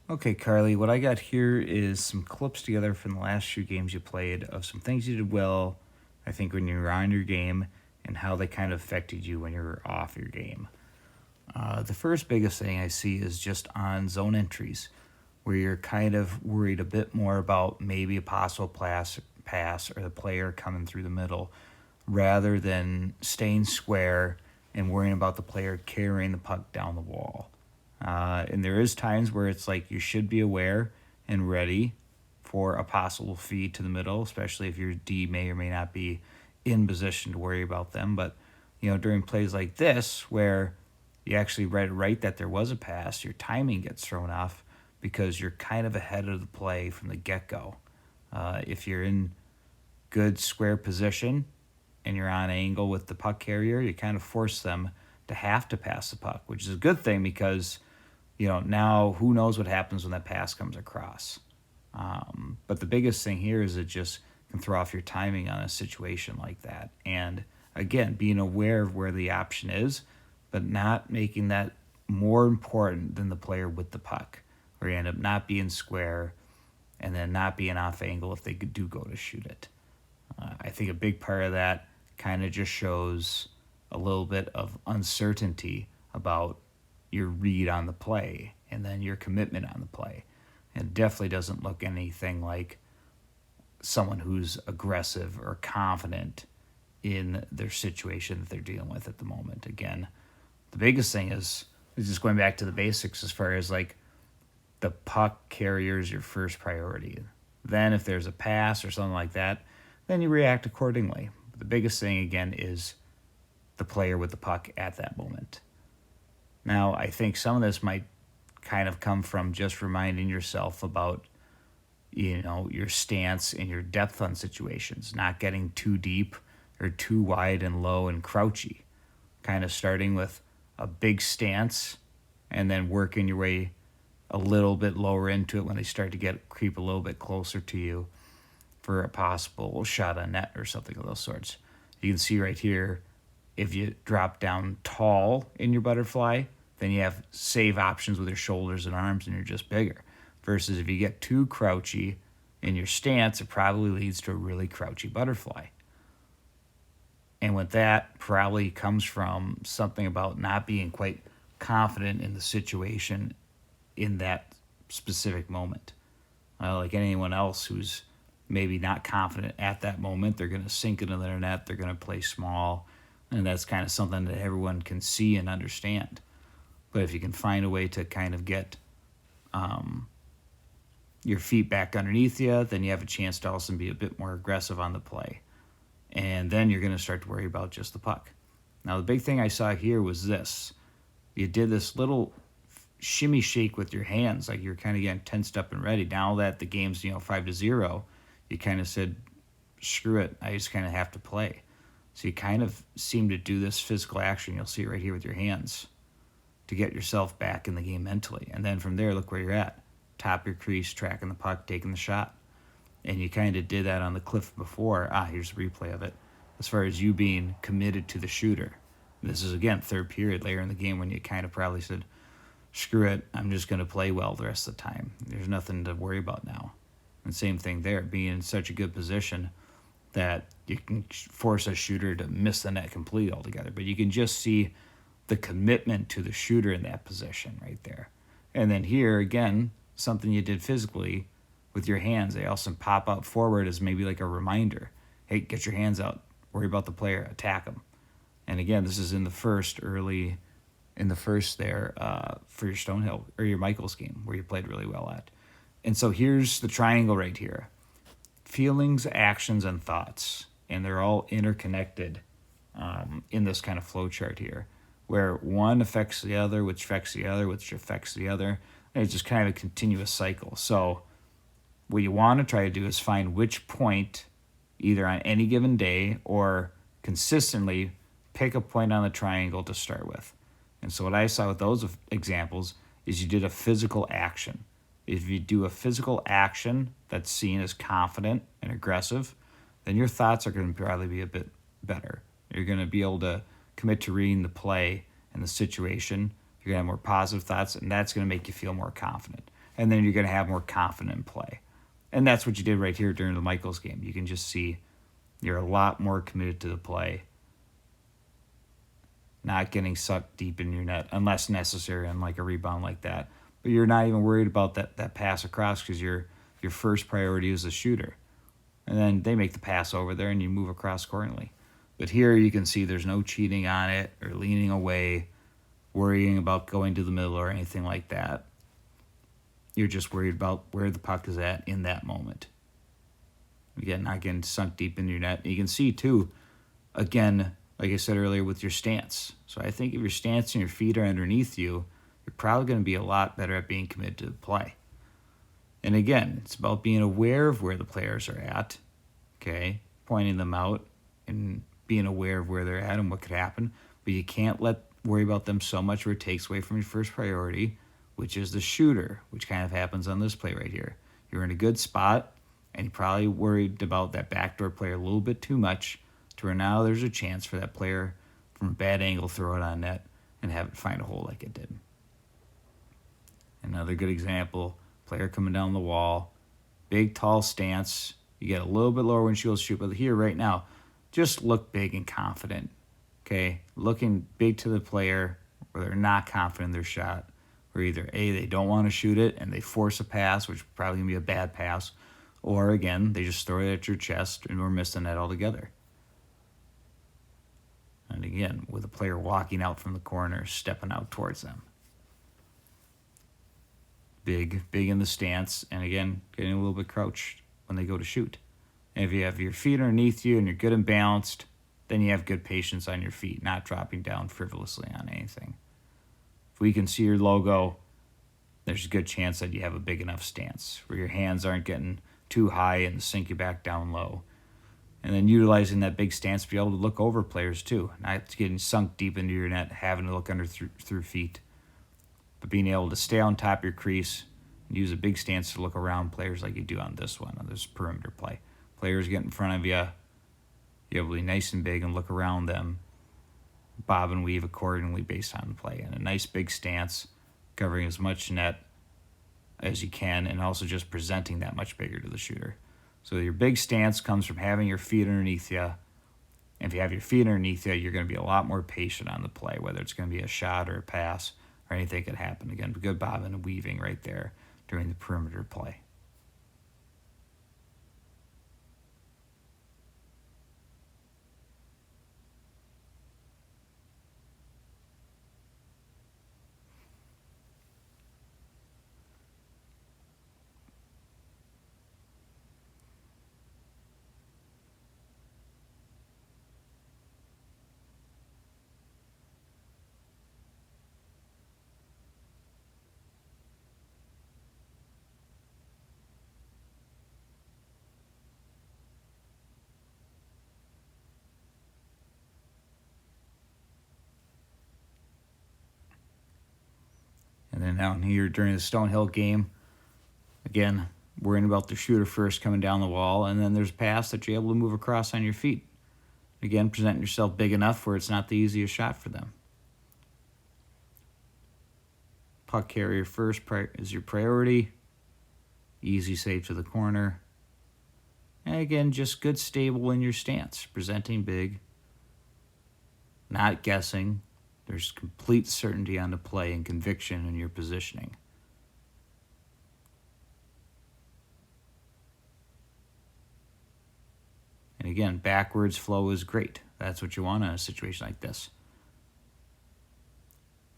Okay, Carly, what I got here is some clips together from the last few games you played of some things you did well, I think, when you were on your game, and how they kind of affected you when you were off your game. The first biggest thing I see is just on zone entries, where you're kind of worried a bit more about maybe a possible pass or the player coming through the middle, rather than staying square and worrying about the player carrying the puck down the wall. And there is times where it's like you should be aware and ready for a possible feed to the middle, especially if your D may or may not be in position to worry about them. But during plays like this, where you actually read right that there was a pass, your timing gets thrown off because you're kind of ahead of the play from the get go. If you're in good square position and you're on angle with the puck carrier, you kind of force them to have to pass the puck, which is a good thing because now who knows what happens when that pass comes across. But the biggest thing here is it just can throw off your timing on a situation like that. And again, being aware of where the option is, but not making that more important than the player with the puck, where you end up not being square and then not being off angle if they do go to shoot it. I think a big part of that kind of just shows a little bit of uncertainty about your read on the play and then your commitment on the play. It definitely doesn't look anything like someone who's aggressive or confident in their situation that they're dealing with at the moment. Again, the biggest thing is just going back to the basics as far as like the puck carrier is your first priority. Then if there's a pass or something like that, then you react accordingly. But the biggest thing again is the player with the puck at that moment. Now, I think some of this might kind of come from just reminding yourself about, your stance and your depth on situations, not getting too deep or too wide and low and crouchy. Kind of starting with a big stance and then working your way a little bit lower into it when they start to creep a little bit closer to you for a possible shot on net or something of those sorts. You can see right here, if you drop down tall in your butterfly, then you have save options with your shoulders and arms and you're just bigger. Versus if you get too crouchy in your stance, it probably leads to a really crouchy butterfly. And with that probably comes from something about not being quite confident in the situation in that specific moment. Like anyone else who's maybe not confident at that moment, they're going to sink into their net, they're going to play small, and that's kind of something that everyone can see and understand. But if you can find a way to kind of get your feet back underneath you, then you have a chance to also be a bit more aggressive on the play. And then you're going to start to worry about just the puck. Now, the big thing I saw here was this. You did this little shimmy shake with your hands, like you're kind of getting tensed up and ready. Now that the game's 5-0, you kind of said, "Screw it, I just kind of have to play." So you kind of seem to do this physical action. You'll see it right here with your hands to get yourself back in the game mentally. And then from there, look where you're at. Top of your crease, tracking the puck, taking the shot. And you kind of did that on the cliff before. Here's a replay of it. As far as you being committed to the shooter. This is, again, third period later in the game when you kind of probably said, "Screw it, I'm just going to play well the rest of the time. There's nothing to worry about now." And same thing there, being in such a good position that you can force a shooter to miss the net completely altogether. But you can just see the commitment to the shooter in that position right there. And then here, again, something you did physically with your hands. They also pop out forward as maybe like a reminder. Hey, get your hands out. Worry about the player. Attack them. And again, this is in the first there for your Stonehill or your Michaels game where you played really well at. And so here's the triangle right here. Feelings, actions, and thoughts. And they're all interconnected in this kind of flow chart here, where one affects the other, which affects the other, which affects the other. And it's just kind of a continuous cycle. So what you want to try to do is find which point, either on any given day or consistently, pick a point on the triangle to start with. And so what I saw with those examples is you did a physical action. If you do a physical action that's seen as confident and aggressive, then your thoughts are going to probably be a bit better. You're going to be able to commit to reading the play and the situation. You're going to have more positive thoughts, and that's going to make you feel more confident. and then you're going to have more confident play. And that's what you did right here during the Michaels game. You can just see you're a lot more committed to the play, not getting sucked deep in your net unless necessary on like a rebound like that. But you're not even worried about that pass across because your first priority is the shooter. And then they make the pass over there and you move across accordingly. But here you can see there's no cheating on it or leaning away, worrying about going to the middle or anything like that. You're just worried about where the puck is at in that moment. Again, not getting sunk deep in your net. And you can see, too, again, like I said earlier, with your stance. So I think if your stance and your feet are underneath you, you're probably going to be a lot better at being committed to the play. And again, it's about being aware of where the players are at, okay, pointing them out and being aware of where they're at and what could happen. But you can't worry about them so much where it takes away from your first priority, which is the shooter, which kind of happens on this play right here. You're in a good spot, and you probably worried about that backdoor player a little bit too much to where now there's a chance for that player from a bad angle throw it on net and have it find a hole like it did. Another good example, player coming down the wall, big, tall stance. You get a little bit lower windshield shoot, but here right now, just look big and confident, okay? Looking big to the player where they're not confident in their shot, where either A, they don't want to shoot it and they force a pass, which is probably going to be a bad pass, or again, they just throw it at your chest and we're missing that altogether. And again, with a player walking out from the corner, stepping out towards them. Big in the stance, and again, getting a little bit crouched when they go to shoot. And if you have your feet underneath you and you're good and balanced, then you have good patience on your feet, not dropping down frivolously on anything. If we can see your logo, there's a good chance that you have a big enough stance where your hands aren't getting too high and sink you back down low. And then utilizing that big stance to be able to look over players too, not getting sunk deep into your net, having to look under through feet, but being able to stay on top of your crease and use a big stance to look around players like you do on this one, on this perimeter play. Players get in front of you, you're able to be nice and big and look around them, bob and weave accordingly based on the play. And a nice big stance, covering as much net as you can, and also just presenting that much bigger to the shooter. So your big stance comes from having your feet underneath you. And if you have your feet underneath you, you're going to be a lot more patient on the play, whether it's going to be a shot or a pass or anything could happen. Again, good bobbing and weaving right there during the perimeter play. And then down here during the Stonehill game, again, worrying about the shooter first coming down the wall, and then there's a pass that you're able to move across on your feet. Again, presenting yourself big enough where it's not the easiest shot for them. Puck carrier first is your priority. Easy save to the corner. And again, just good stable in your stance, presenting big, not guessing. There's complete certainty on the play and conviction in your positioning. And again, backwards flow is great. That's what you want in a situation like this.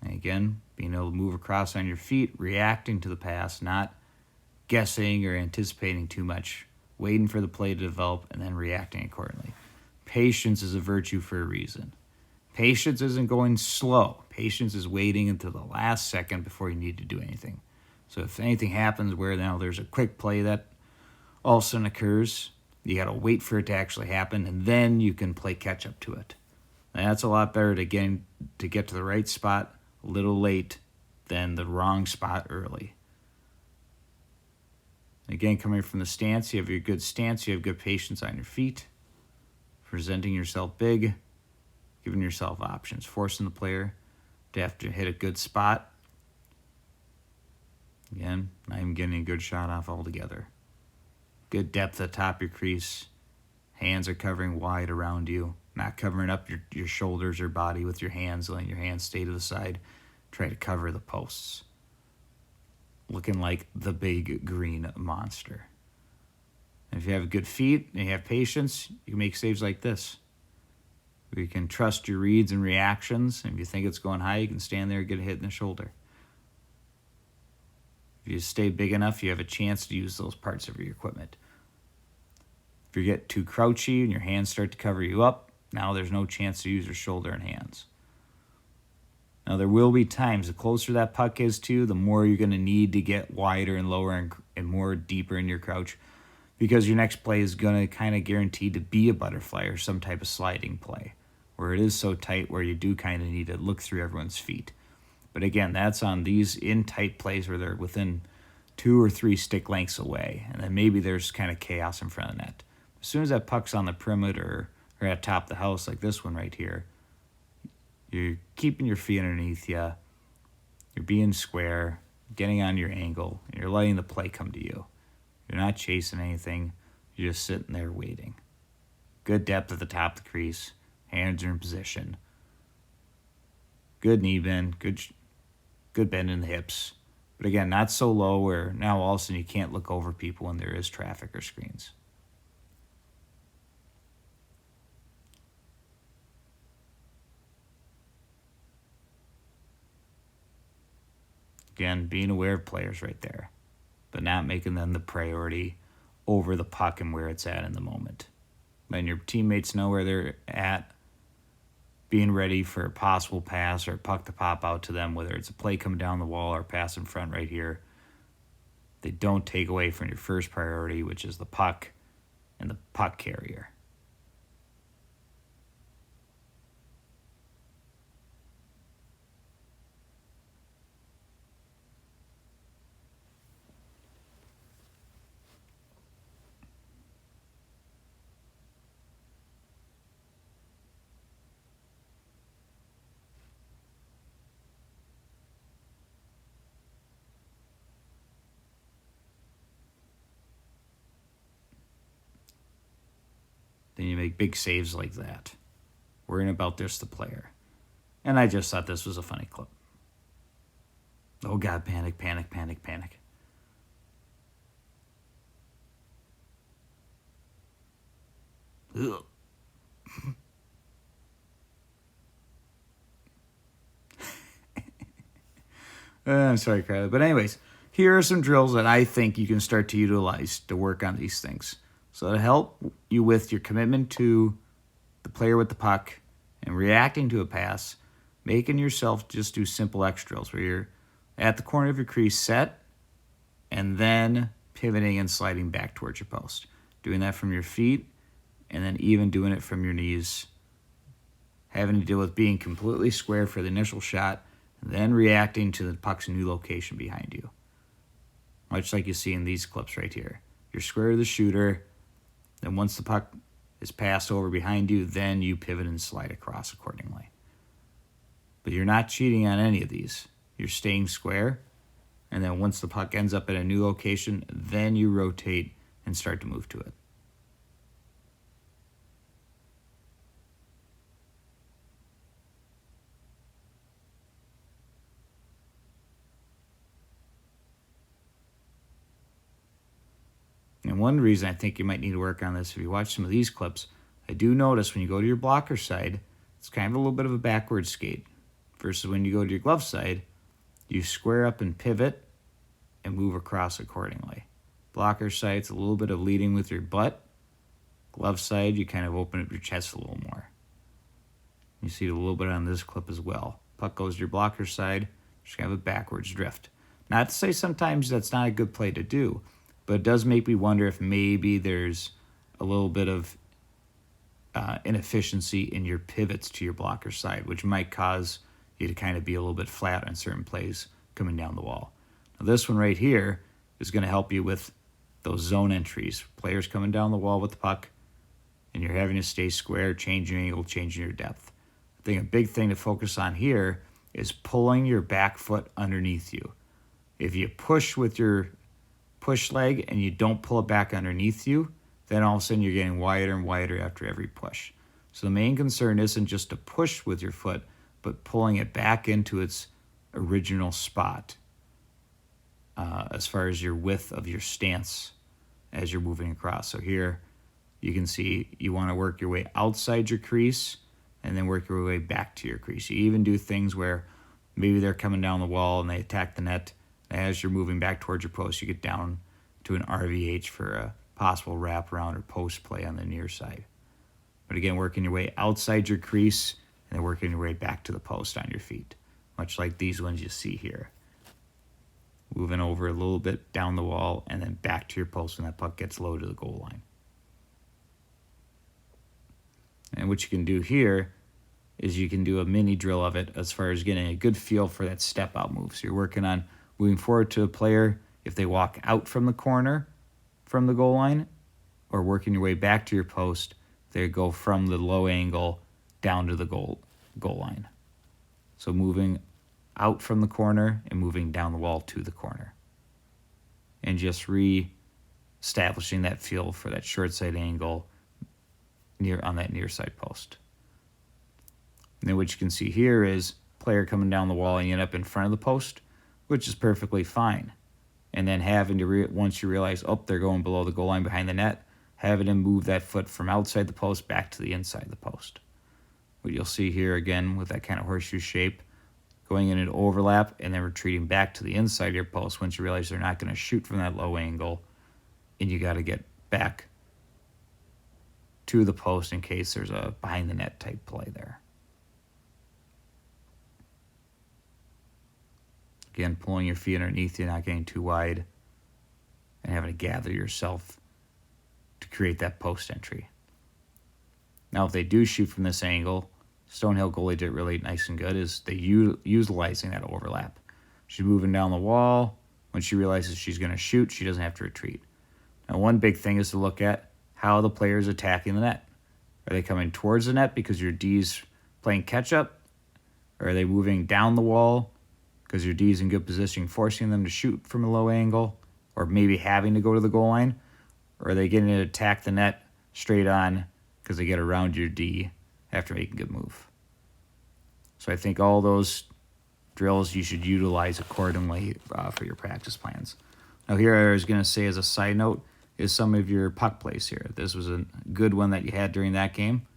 And again, being able to move across on your feet, reacting to the pass, not guessing or anticipating too much, waiting for the play to develop and then reacting accordingly. Patience is a virtue for a reason. Patience isn't going slow. Patience is waiting until the last second before you need to do anything. So if anything happens where now there's a quick play that all of a sudden occurs, you got to wait for it to actually happen, and then you can play catch up to it. And that's a lot better to get to the right spot a little late than the wrong spot early. Again, coming from the stance, you have your good stance, you have good patience on your feet, presenting yourself big, giving yourself options, forcing the player to have to hit a good spot. Again, not even getting a good shot off altogether. Good depth at the top of your crease. Hands are covering wide around you, not covering up your shoulders or body with your hands, letting your hands stay to the side. Try to cover the posts. Looking like the big green monster. And if you have good feet and you have patience, you can make saves like this. You can trust your reads and reactions. And if you think it's going high, you can stand there and get a hit in the shoulder. If you stay big enough, you have a chance to use those parts of your equipment. If you get too crouchy and your hands start to cover you up, now there's no chance to use your shoulder and hands. Now there will be times, the closer that puck is to you, the more you're going to need to get wider and lower and more deeper in your crouch, because your next play is going to kind of guarantee to be a butterfly or some type of sliding play, where it is so tight where you do kind of need to look through everyone's feet. But again, that's on these in tight plays where they're within 2 or 3 stick lengths away, and then maybe there's kind of chaos in front of the net. As soon as that puck's on the perimeter or at top of the house, like this one right here, you're keeping your feet underneath you, you're being square, getting on your angle, and you're letting the play come to you. You're not chasing anything, you're just sitting there waiting. Good depth at the top of the crease, hands are in position. Good knee bend, good bend in the hips. But again, not so low where now all of a sudden you can't look over people when there is traffic or screens. Again, being aware of players right there, but not making them the priority over the puck and where it's at in the moment. Letting your teammates know where they're at, being ready for a possible pass or a puck to pop out to them, whether it's a play coming down the wall or a pass in front right here. They don't take away from your first priority, which is the puck and the puck carrier. Then you make big saves like that, worrying about just the player. And I just thought this was a funny clip. Oh God, panic, panic, panic, panic. Ugh. I'm sorry, Crowley. But anyways, here are some drills that I think you can start to utilize to work on these things. So to help you with your commitment to the player with the puck and reacting to a pass, making yourself just do simple X drills where you're at the corner of your crease set and then pivoting and sliding back towards your post. Doing that from your feet and then even doing it from your knees. Having to deal with being completely square for the initial shot and then reacting to the puck's new location behind you. Much like you see in these clips right here. You're square to the shooter, then once the puck is passed over behind you, then you pivot and slide across accordingly. But you're not cheating on any of these. You're staying square, and then once the puck ends up at a new location, then you rotate and start to move to it. And one reason I think you might need to work on this, if you watch some of these clips, I do notice when you go to your blocker side, it's kind of a little bit of a backward skate. Versus when you go to your glove side, you square up and pivot and move across accordingly. Blocker side, it's a little bit of leading with your butt. Glove side, you kind of open up your chest a little more. You see it a little bit on this clip as well. Puck goes to your blocker side, just kind of a backwards drift. Not to say sometimes that's not a good play to do, but it does make me wonder if maybe there's a little bit of inefficiency in your pivots to your blocker side, which might cause you to kind of be a little bit flat on certain plays coming down the wall. Now this one right here is going to help you with those zone entries. Players coming down the wall with the puck, and you're having to stay square, changing your angle, changing your depth. I think a big thing to focus on here is pulling your back foot underneath you. If you push with your push leg and you don't pull it back underneath you, then all of a sudden you're getting wider and wider after every push. So the main concern isn't just to push with your foot, but pulling it back into its original spot as far as your width of your stance as you're moving across. So here you can see you want to work your way outside your crease and then work your way back to your crease. You even do things where maybe they're coming down the wall and they attack the net. As you're moving back towards your post, you get down to an RVH for a possible wraparound or post play on the near side. But again, working your way outside your crease and then working your way back to the post on your feet, much like these ones you see here. Moving over a little bit down the wall and then back to your post when that puck gets low to the goal line. And what you can do here is you can do a mini drill of it as far as getting a good feel for that step out move. So you're working on moving forward to a player if they walk out from the corner from the goal line, or working your way back to your post, they go from the low angle down to the goal line. So moving out from the corner and moving down the wall to the corner. And just re-establishing that feel for that short side angle on that near side post. And then what you can see here is player coming down the wall and you end up in front of the post, which is perfectly fine. And then having to, once you realize, oh, they're going below the goal line behind the net, having him move that foot from outside the post back to the inside the post. What you'll see here again with that kind of horseshoe shape, going in an overlap and then retreating back to the inside of your post once you realize they're not going to shoot from that low angle, and you got to get back to the post in case there's a behind the net type play there. Again, pulling your feet underneath you, not getting too wide, and having to gather yourself to create that post entry. Now, if they do shoot from this angle, Stonehill goalie did really nice and good, is they utilizing that overlap. She's moving down the wall. When she realizes she's going to shoot, she doesn't have to retreat. Now, one big thing is to look at how the player is attacking the net. Are they coming towards the net because your D's playing catch-up? Or are they moving down the wall because your D's in good position, forcing them to shoot from a low angle, or maybe having to go to the goal line? Or are they getting to attack the net straight on because they get around your D after making a good move? So I think all those drills you should utilize accordingly for your practice plans. Now here I was going to say as a side note is some of your puck plays here. This was a good one that you had during that game.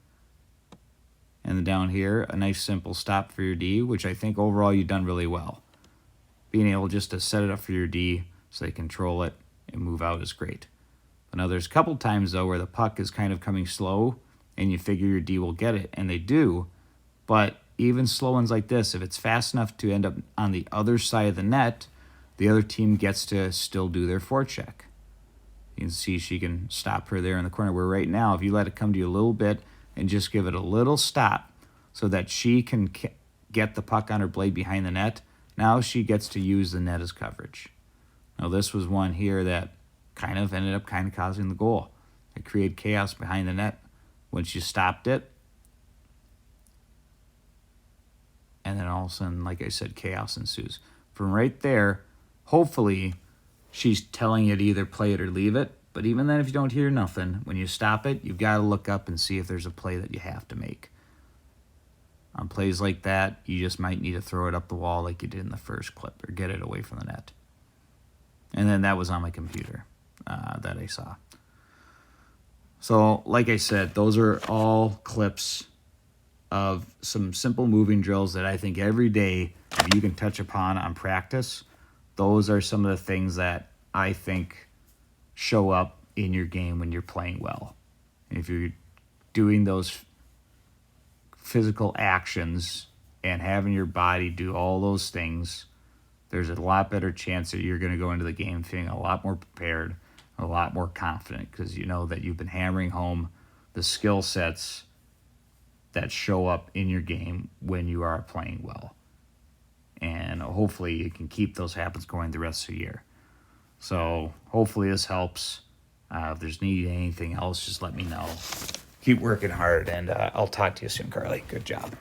And then down here, a nice simple stop for your D, which I think overall you've done really well. Being able just to set it up for your D so they control it and move out is great. But now there's a couple times, though, where the puck is kind of coming slow and you figure your D will get it, and they do. But even slow ones like this, if it's fast enough to end up on the other side of the net, the other team gets to still do their forecheck. You can see she can stop her there in the corner, where right now, if you let it come to you a little bit and just give it a little stop so that she can get the puck on her blade behind the net, now she gets to use the net as coverage. Now this was one here that kind of ended up causing the goal. It created chaos behind the net when she stopped it. And then all of a sudden, like I said, chaos ensues. From right there, hopefully she's telling you to either play it or leave it. But even then, if you don't hear nothing, when you stop it, you've got to look up and see if there's a play that you have to make. On plays like that, you just might need to throw it up the wall like you did in the first clip, or get it away from the net. And then that was on my computer that I saw. So, like I said, those are all clips of some simple moving drills that I think every day, if you can touch upon on practice, those are some of the things that I think show up in your game when you're playing well. And if you're doing those physical actions and having your body do all those things, there's a lot better chance that you're going to go into the game feeling a lot more prepared, a lot more confident, because you know that you've been hammering home the skill sets that show up in your game when you are playing well. And hopefully you can keep those habits going the rest of the year. So hopefully this helps. If there's needed anything else, just let me know. Keep working hard, and I'll talk to you soon, Carly. Good job.